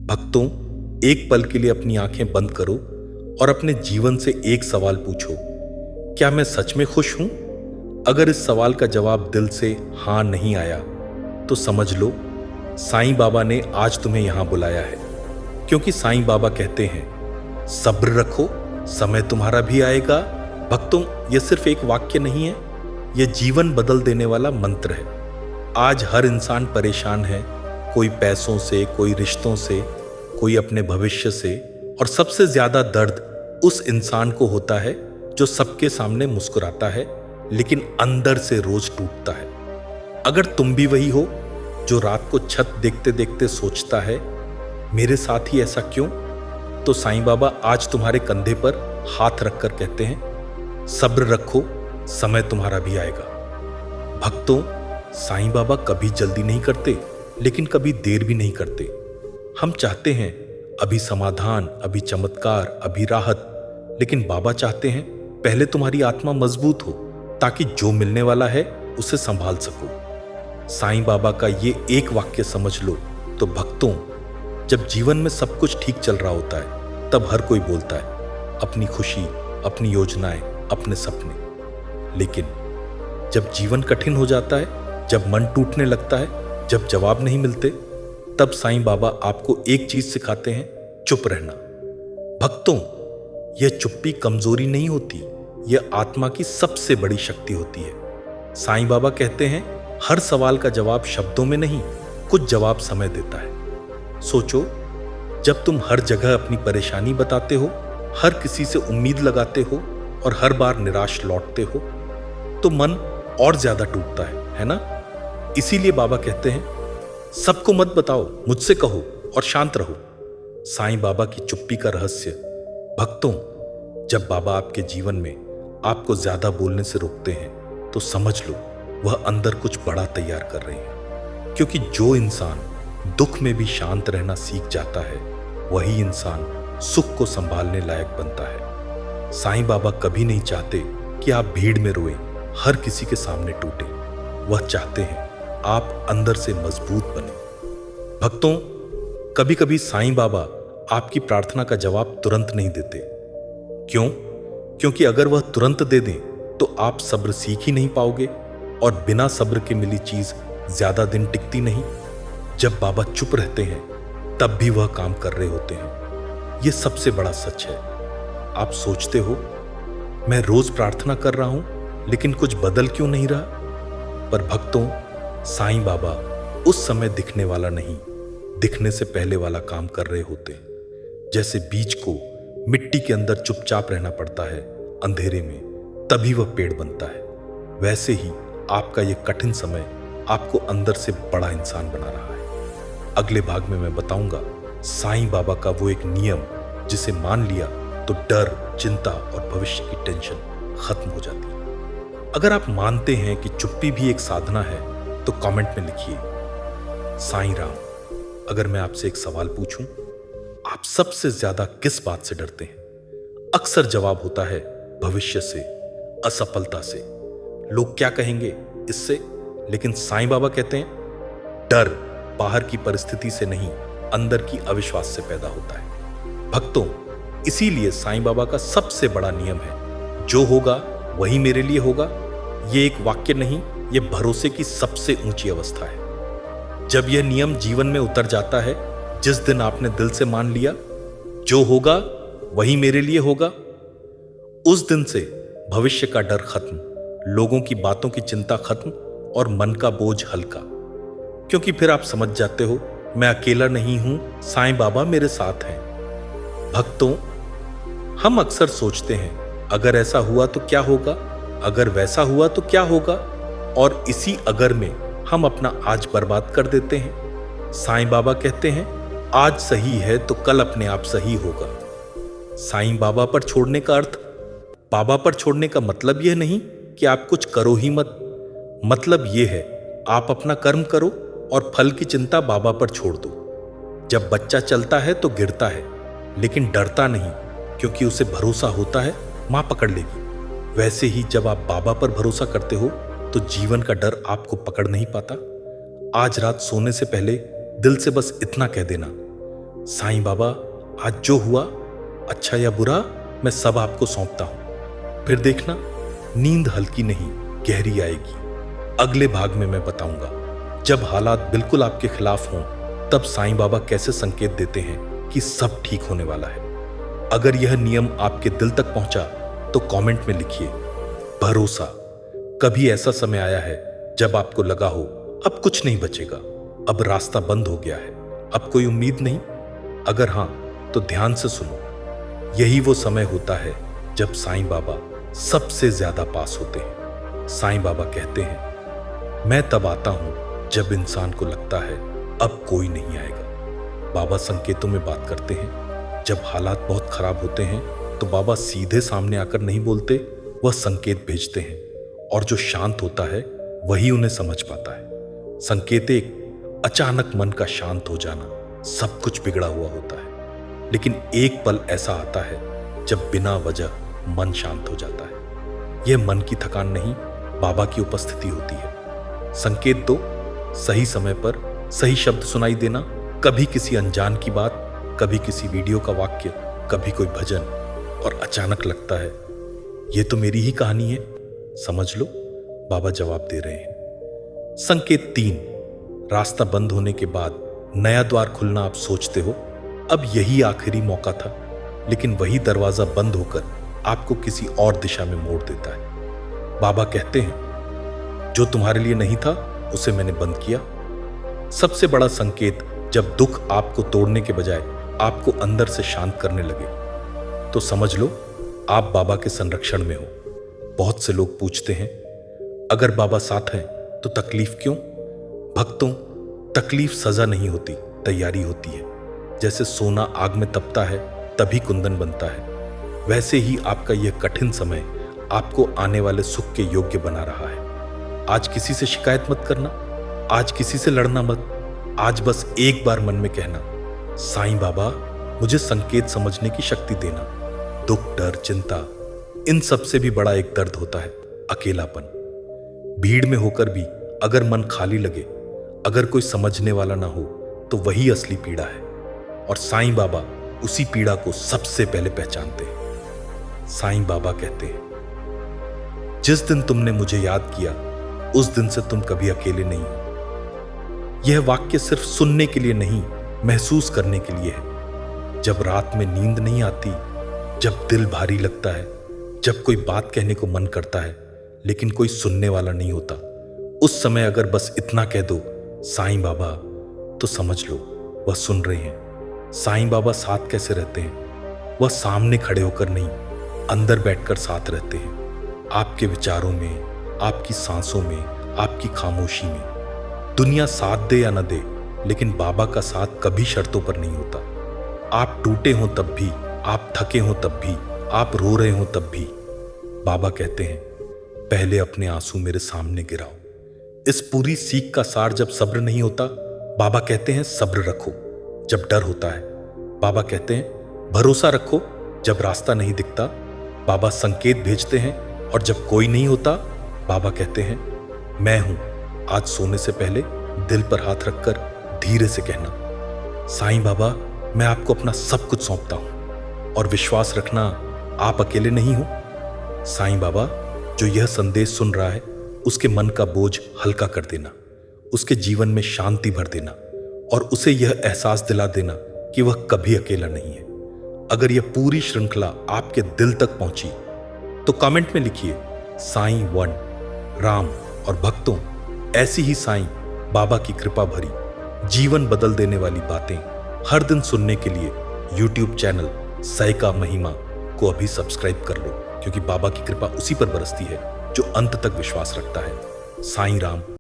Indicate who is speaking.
Speaker 1: भक्तों, एक पल के लिए अपनी आंखें बंद करो और अपने जीवन से एक सवाल पूछो, क्या मैं सच में खुश हूं? अगर इस सवाल का जवाब दिल से हां नहीं आया तो समझ लो साईं बाबा ने आज तुम्हें यहां बुलाया है। क्योंकि साईं बाबा कहते हैं, सब्र रखो, समय तुम्हारा भी आएगा। भक्तों, यह सिर्फ एक वाक्य नहीं है, यह जीवन बदल देने वाला मंत्र है। आज हर इंसान परेशान है, कोई पैसों से, कोई रिश्तों से, कोई अपने भविष्य से, और सबसे ज्यादा दर्द उस इंसान को होता है जो सबके सामने मुस्कुराता है लेकिन अंदर से रोज टूटता है। अगर तुम भी वही हो जो रात को छत देखते देखते सोचता है, मेरे साथ ही ऐसा क्यों, तो साईं बाबा आज तुम्हारे कंधे पर हाथ रखकर कहते हैं, सब्र रखो, समय तुम्हारा भी आएगा। भक्तों, साईं बाबा कभी जल्दी नहीं करते लेकिन कभी देर भी नहीं करते। हम चाहते हैं अभी समाधान, अभी चमत्कार, अभी राहत, लेकिन बाबा चाहते हैं पहले तुम्हारी आत्मा मजबूत हो ताकि जो मिलने वाला है उसे संभाल सको। साईं बाबा का ये एक वाक्य समझ लो तो भक्तों, जब जीवन में सब कुछ ठीक चल रहा होता है तब हर कोई बोलता है अपनी खुशी, अपनी योजनाएं, अपने सपने। लेकिन जब जीवन कठिन हो जाता है, जब मन टूटने लगता है, जब जवाब नहीं मिलते, तब साईं बाबा आपको एक चीज सिखाते हैं, चुप रहना। भक्तों, यह चुप्पी कमजोरी नहीं होती, यह आत्मा की सबसे बड़ी शक्ति होती है। साईं बाबा कहते हैं, हर सवाल का जवाब शब्दों में नहीं, कुछ जवाब समय देता है। सोचो, जब तुम हर जगह अपनी परेशानी बताते हो, हर किसी से उम्मीद लगाते हो और हर बार निराश लौटते हो, तो मन और ज्यादा टूटता है ना? इसीलिए बाबा कहते हैं, सबको मत बताओ, मुझसे कहो और शांत रहो। साईं बाबा की चुप्पी का रहस्य। भक्तों, जब बाबा आपके जीवन में आपको ज्यादा बोलने से रोकते हैं तो समझ लो वह अंदर कुछ बड़ा तैयार कर रहे हैं। क्योंकि जो इंसान दुख में भी शांत रहना सीख जाता है, वही इंसान सुख को संभालने लायक बनता है। साईं बाबा कभी नहीं चाहते कि आप भीड़ में रोएं, हर किसी के सामने टूटे। वह चाहते हैं आप अंदर से मजबूत बने। भक्तों, कभी कभी साईं बाबा आपकी प्रार्थना का जवाब तुरंत नहीं देते। क्यों? क्योंकि अगर वह तुरंत दे दें तो आप सब्र सीख ही नहीं पाओगे, और बिना सब्र के मिली चीज ज्यादा दिन टिकती नहीं। जब बाबा चुप रहते हैं तब भी वह काम कर रहे होते हैं। यह सबसे बड़ा सच है। आप सोचते हो, मैं रोज प्रार्थना कर रहा हूं लेकिन कुछ बदल क्यों नहीं रहा? पर भक्तों, साईं बाबा उस समय दिखने वाला नहीं, दिखने से पहले वाला काम कर रहे होते हैं। जैसे बीज को मिट्टी के अंदर चुपचाप रहना पड़ता है अंधेरे में, तभी वह पेड़ बनता है, वैसे ही आपका यह कठिन समय आपको अंदर से बड़ा इंसान बना रहा है। अगले भाग में मैं बताऊंगा साईं बाबा का वो एक नियम जिसे मान लिया तो डर, चिंता और भविष्य की टेंशन खत्म हो जाती है। अगर आप मानते हैं कि चुप्पी भी एक साधना है तो कमेंट में लिखिए, साईं राम। अगर मैं आपसे एक सवाल पूछूं, आप सबसे ज्यादा किस बात से डरते हैं? अक्सर जवाब होता है भविष्य से, असफलता से, लोग क्या कहेंगे इससे। लेकिन साईं बाबा कहते हैं, डर बाहर की परिस्थिति से नहीं, अंदर की अविश्वास से पैदा होता है। भक्तों, इसीलिए साईं बाबा का सबसे बड़ा नियम है, जो होगा वही मेरे लिए होगा। यह एक वाक्य नहीं, यह भरोसे की सबसे ऊंची अवस्था है। जब यह नियम जीवन में उतर जाता है, जिस दिन आपने दिल से मान लिया जो होगा वही मेरे लिए होगा, उस दिन से भविष्य का डर खत्म, लोगों की बातों की चिंता खत्म और मन का बोझ हल्का। क्योंकि फिर आप समझ जाते हो, मैं अकेला नहीं हूं, साईं बाबा मेरे साथ हैं। भक्तों, हम अक्सर सोचते हैं, अगर ऐसा हुआ तो क्या होगा, अगर वैसा हुआ तो क्या होगा, और इसी अगर में हम अपना आज बर्बाद कर देते हैं। साईं बाबा कहते हैं, आज सही है तो कल अपने आप सही होगा। साईं बाबा पर छोड़ने का अर्थ, बाबा पर छोड़ने का मतलब यह नहीं कि आप कुछ करो ही मत। मतलब यह है, आप अपना कर्म करो और फल की चिंता बाबा पर छोड़ दो। जब बच्चा चलता है तो गिरता है, लेकिन डरता नहीं, क्योंकि उसे भरोसा होता है मां पकड़ लेगी। वैसे ही जब आप बाबा पर भरोसा करते हो तो जीवन का डर आपको पकड़ नहीं पाता। आज रात सोने से पहले दिल से बस इतना कह देना, साईं बाबा, आज जो हुआ, अच्छा या बुरा, मैं सब आपको सौंपता हूं। फिर देखना, नींद हल्की नहीं गहरी आएगी। अगले भाग में मैं बताऊंगा, जब हालात बिल्कुल आपके खिलाफ हों, तब साईं बाबा कैसे संकेत देते हैं कि सब ठीक होने वाला है। अगर यह नियम आपके दिल तक पहुंचा तो कमेंट में लिखिए भरोसा। कभी ऐसा समय आया है जब आपको लगा हो अब कुछ नहीं बचेगा, अब रास्ता बंद हो गया है, अब कोई उम्मीद नहीं? अगर हां तो ध्यान से सुनो, यही वो समय होता है जब साईं बाबा सबसे ज्यादा पास होते हैं। साईं बाबा कहते हैं, मैं तब आता हूं जब इंसान को लगता है अब कोई नहीं आएगा। बाबा संकेतों में बात करते हैं। जब हालात बहुत खराब होते हैं तो बाबा सीधे सामने आकर नहीं बोलते, वह संकेत भेजते हैं, और जो शांत होता है वही उन्हें समझ पाता है। संकेत एक अचानक मन का शांत हो जाना, सब कुछ बिगड़ा हुआ होता है, लेकिन एक पल ऐसा आता है जब बिना वजह मन शांत हो जाता है। यह मन की थकान नहीं, बाबा की उपस्थिति होती है। संकेत दो, सही समय पर सही शब्द सुनाई देना, कभी किसी अनजान की बात, कभी किसी वीडियो का वाक्य, कभी कोई भजन, और अचानक लगता है ये तो मेरी ही कहानी है, समझ लो, बाबा जवाब दे रहे हैं। संकेत 3, रास्ता बंद होने के बाद नया द्वार खुलना। आप सोचते हो अब यही आखिरी मौका था, लेकिन वही दरवाजा बंद होकर आपको किसी और दिशा में मोड़ देता है। बाबा कहते हैं, जो तुम्हारे लिए नहीं था उसे मैंने बंद किया। सबसे बड़ा संकेत, जब दुख आपको तोड़ने के बजाय आपको अंदर से शांत करने लगे, तो समझ लो आप बाबा के संरक्षण में हो। बहुत से लोग पूछते हैं, अगर बाबा साथ हैं तो तकलीफ क्यों? भक्तों, तकलीफ सजा नहीं होती, तैयारी होती है। जैसे सोना आग में तपता है तभी कुंदन बनता है, वैसे ही आपका यह कठिन समय आपको आने वाले सुख के योग्य बना रहा है। आज किसी से शिकायत मत करना, आज किसी से लड़ना मत, आज बस एक बार मन में कहना, साईं बाबा मुझे संकेत समझने की शक्ति देना। दुख, डर, चिंता, इन सब से भी बड़ा एक दर्द होता है, अकेलापन। भीड़ में होकर भी अगर मन खाली लगे, अगर कोई समझने वाला ना हो, तो वही असली पीड़ा है, और साईं बाबा उसी पीड़ा को सबसे पहले पहचानते हैं। साईं बाबा कहते हैं, जिस दिन तुमने मुझे याद किया उस दिन से तुम कभी अकेले नहीं हो। यह वाक्य सिर्फ सुनने के लिए नहीं, महसूस करने के लिए है। जब रात में नींद नहीं आती, जब दिल भारी लगता है, जब कोई बात कहने को मन करता है लेकिन कोई सुनने वाला नहीं होता, उस समय अगर बस इतना कह दो, साईं बाबा, तो समझ लो वह सुन रहे हैं। साईं बाबा साथ कैसे रहते हैं? वह सामने खड़े होकर नहीं, अंदर बैठकर साथ रहते हैं, आपके विचारों में, आपकी सांसों में, आपकी खामोशी में। दुनिया साथ दे या न दे, लेकिन बाबा का साथ कभी शर्तों पर नहीं होता। आप टूटे हों तब भी, आप थके हों तब भी, आप रो रहे हों तब भी, बाबा कहते हैं, पहले अपने आंसू मेरे सामने गिराओ। इस पूरी सीख का सार, जब सब्र नहीं होता, बाबा कहते हैं सब्र रखो। जब डर होता है, बाबा कहते हैं भरोसा रखो। जब रास्ता नहीं दिखता, बाबा संकेत भेजते हैं, और जब कोई नहीं होता, बाबा कहते हैं, मैं हूं। आज सोने से पहले दिल पर हाथ रखकर धीरे से कहना, साईं बाबा, मैं आपको अपना सब कुछ सौंपता हूं, और विश्वास रखना आप अकेले नहीं हो। साईं बाबा जो यह संदेश सुन रहा है, उसके मन का बोझ हल्का कर देना, उसके जीवन में शांति भर देना, और उसे यह एहसास दिला देना कि वह कभी अकेला नहीं है। अगर यह पूरी श्रृंखला आपके दिल तक पहुंची तो कमेंट में लिखिए साईं 1, राम। और भक्तों, ऐसी ही साईं बाबा की कृपा भरी जीवन बदल देने वाली बातें हर दिन सुनने के लिए YouTube चैनल साई का महिमा को अभी सब्सक्राइब कर लो, क्योंकि बाबा की कृपा उसी पर बरसती है जो अंत तक विश्वास रखता है। साईं राम।